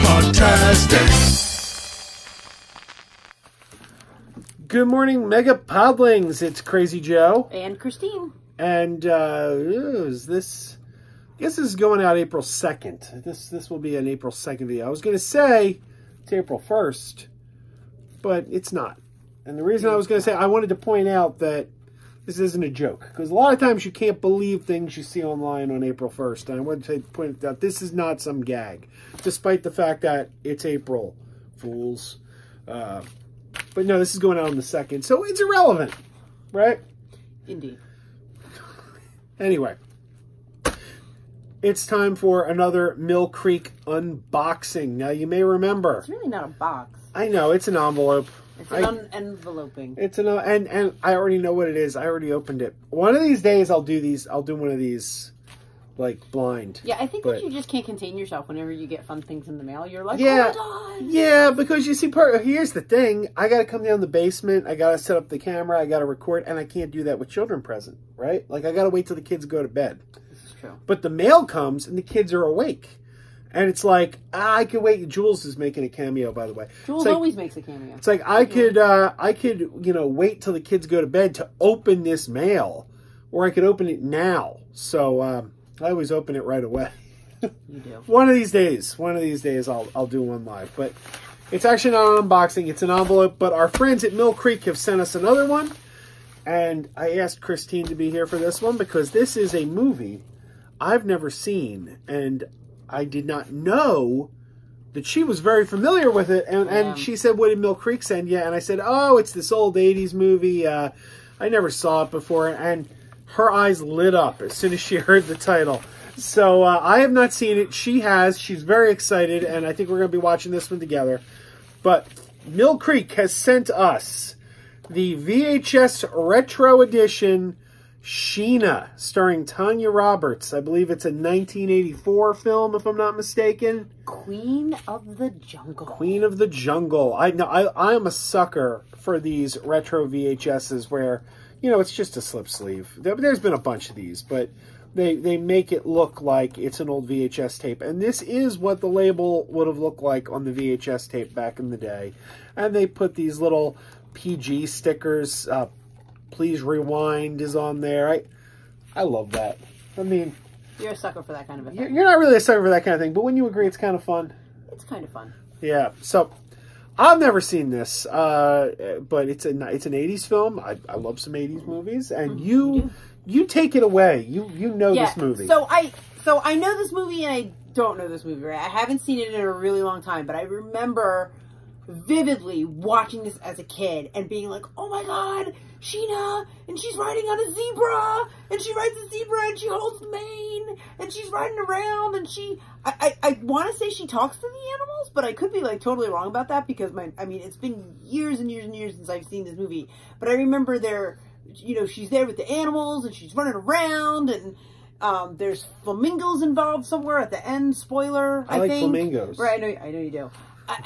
MegaPodTastic. Good morning, Mega Podlings. It's Crazy Joe. And Christine. And is this... I guess this is going out April 2nd. This will be an April 2nd video. I was going to say it's April 1st, but it's not. And the reason I was going to say, I wanted to point out that this isn't a joke. Because a lot of times you can't believe things you see online on April 1st. And I wanted to point out this is not some gag. Despite the fact that it's April Fools. But no, this is going out on the 2nd. So it's irrelevant, right? Indeed. Anyway. It's time for another Mill Creek unboxing. Now, you may remember. It's really not a box. I know, it's an envelope. It's an enveloping. It's an and I already know what it is. I already opened it. One of these days I'll do these. I'll do one of these like blind. Yeah, I think that you just can't contain yourself whenever you get fun things in the mail. You're like, yeah, oh my God. Yeah, because you see, here's the thing. I got to come down the basement. I got to set up the camera. I got to record, and I can't do that with children present, right? Like I got to wait till the kids go to bed. This is true. But the mail comes and the kids are awake. And it's like, I could wait. Jules is making a cameo, by the way. Jules always makes a cameo. It's like, I could, you know, wait till the kids go to bed to open this mail. Or I could open it now. So, I always open it right away. You do. One of these days I'll do one live. But it's actually not an unboxing. It's an envelope. But our friends at Mill Creek have sent us another one. And I asked Christine to be here for this one because this is a movie I've never seen. And I did not know that she was very familiar with it. And she said, what did Mill Creek send you? And I said, oh, it's this old 80s movie. I never saw it before. And her eyes lit up as soon as she heard the title. So I have not seen it. She has. She's very excited. And I think we're going to be watching this one together. But Mill Creek has sent us the VHS Retro Edition Sheena, starring Tanya Roberts. I believe it's a 1984 film, if I'm not mistaken. Queen of the Jungle. Queen of the Jungle. I am a sucker for these retro VHSs where, you know, it's just a slip sleeve. There's been a bunch of these, but they make it look like it's an old VHS tape. And this is what the label would have looked like on the VHS tape back in the day. And they put these little PG stickers. Please rewind is on there. I love that. I mean, you're a sucker for that kind of a thing. You're not really a sucker for that kind of thing, but when you agree, it's kind of fun. It's kind of fun. Yeah. So I've never seen this, but it's an 80s film. I love some 80s movies, and you take it away. You know this movie. So I know this movie, and I don't know this movie. Right? I haven't seen it in a really long time, but I remember vividly watching this as a kid and being like, oh my God, Sheena, and she's riding on a zebra, and she rides a zebra, and she holds the mane, and she's riding around, and I want to say she talks to the animals, but I could be like totally wrong about that because it's been years and years and years since I've seen this movie, but I remember she's there with the animals, and she's running around, and there's flamingos involved somewhere at the end, spoiler, I think. like flamingos. Right, I know you do.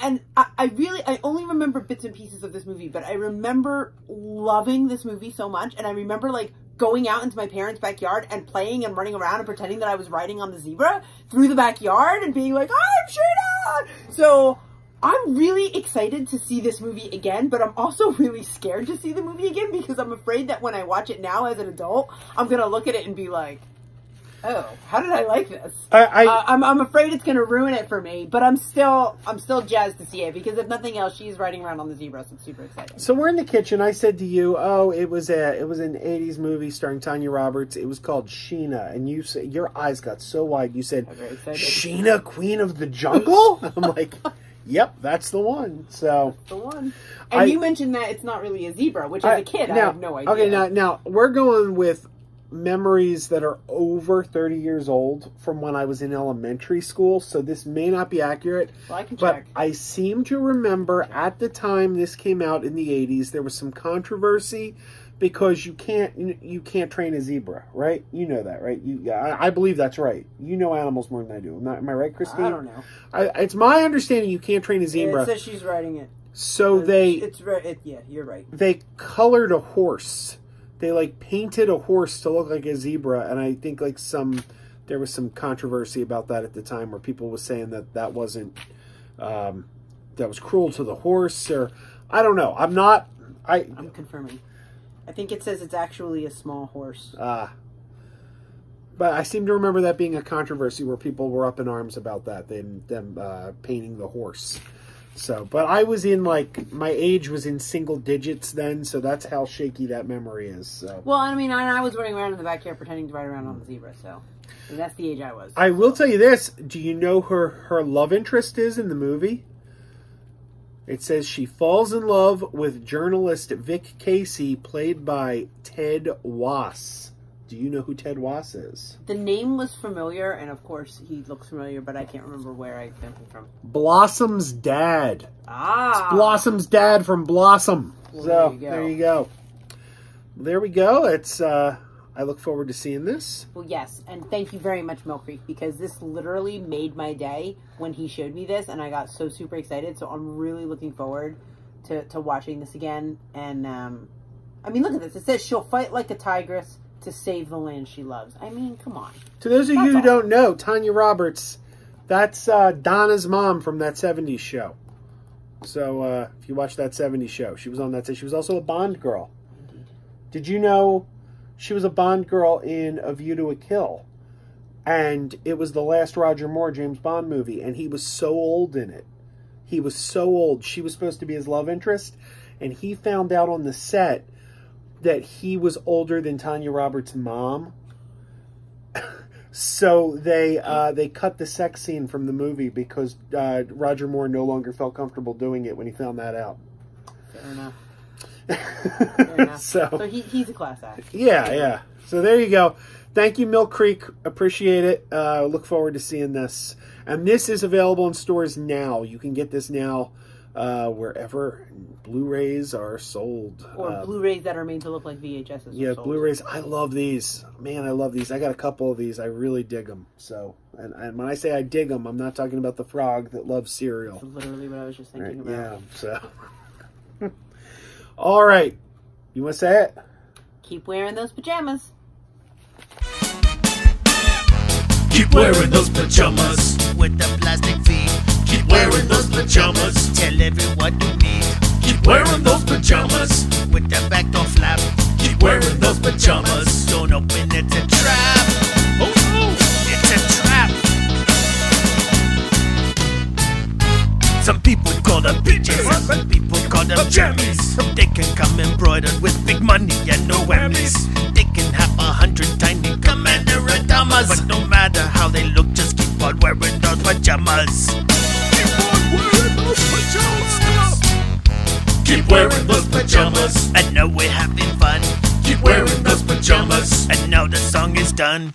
And I only remember bits and pieces of this movie, but I remember loving this movie so much, and I remember, like, going out into my parents' backyard and playing and running around and pretending that I was riding on the zebra through the backyard and being like, I'm Sheena! So, I'm really excited to see this movie again, but I'm also really scared to see the movie again because I'm afraid that when I watch it now as an adult, I'm gonna look at it and be like, oh, how did I like this? I'm afraid it's going to ruin it for me, but I'm still jazzed to see it because if nothing else, she's riding around on the zebra, so it's super exciting. So we're in the kitchen. I said to you, oh, it was an 80s movie starring Tanya Roberts. It was called Sheena, and you said your eyes got so wide. You said, Sheena, Queen of the Jungle? I'm like, yep, that's the one. So that's the one. And you mentioned that it's not really a zebra, which as a kid, I have no idea. Okay, now we're going with memories that are over 30 years old from when I was in elementary school, so this may not be accurate. Well, I can but check. I seem to remember at the time this came out in the 80s, there was some controversy because you can't train a zebra, right? You know that, right? I believe that's right. You know animals more than I do. Am I right, Christine? I don't know. It's my understanding you can't train a zebra. It says she's riding it. So yeah, you're right. They colored a horse. They like painted a horse to look like a zebra, and I think there was some controversy about that at the time, where people were saying that wasn't that was cruel to the horse, or I don't know. I'm confirming. I think it says it's actually a small horse. But I seem to remember that being a controversy where people were up in arms about that, them painting the horse. So, but I was in, like, my age was in single digits then, so that's how shaky that memory is. So. Well, I mean, I was running around in the backyard pretending to ride around on the zebra, so that's the age I was. I will tell you this. Do you know who her love interest is in the movie? It says she falls in love with journalist Vic Casey, played by Ted Wass. Do you know who Ted Wass is? The name was familiar, and of course he looks familiar, but I can't remember where I found him from. Blossom's dad. Ah! It's Blossom's dad from Blossom. Well, so, there you go. There we go. It's, I look forward to seeing this. Well, yes, and thank you very much, Mill Creek, because this literally made my day when he showed me this, and I got so super excited, so I'm really looking forward to watching this again. And, I mean, look at this. It says she'll fight like a tigress to save the land she loves. I mean, come on. To those of you who don't know, Tanya Roberts, that's Donna's mom from that 70s show. So, if you watch that 70s show, she was on that. She was also a Bond girl. Indeed. Did you know she was a Bond girl in A View to a Kill? And it was the last Roger Moore James Bond movie, and he was so old in it. He was so old. She was supposed to be his love interest, and he found out on the set that he was older than Tanya Roberts' mom. So they cut the sex scene from the movie because Roger Moore no longer felt comfortable doing it when he found that out. Fair enough. Fair enough. So he's a class act. Yeah. So there you go. Thank you, Mill Creek. Appreciate it. Look forward to seeing this. And this is available in stores now. You can get this now wherever Blu-rays are sold. Or Blu-rays that are made to look like VHSs. Yeah, Blu-rays. I love these. Man, I love these. I got a couple of these. I really dig them. So, and when I say I dig them, I'm not talking about the frog that loves cereal. That's literally what I was just thinking about. Yeah, so. All right. You want to say it? Keep wearing those pajamas. Keep wearing those pajamas with the plastic feet. Keep wearing those pajamas. Tell everyone you meet. Keep wearing those pajamas with the back door flap. Keep wearing those pajamas. Don't open, it's a trap. Oh no, it's a trap. Some people call them PJs, some people call them jammies. They can come embroidered with big money and no whammies. They can have 100 tiny commander Adamas, but no matter how they look, just keep on wearing those pajamas. Keep on wearing those pajamas. Keep wearing those pajamas. And now we're having fun. Keep wearing those pajamas. And now the song is done.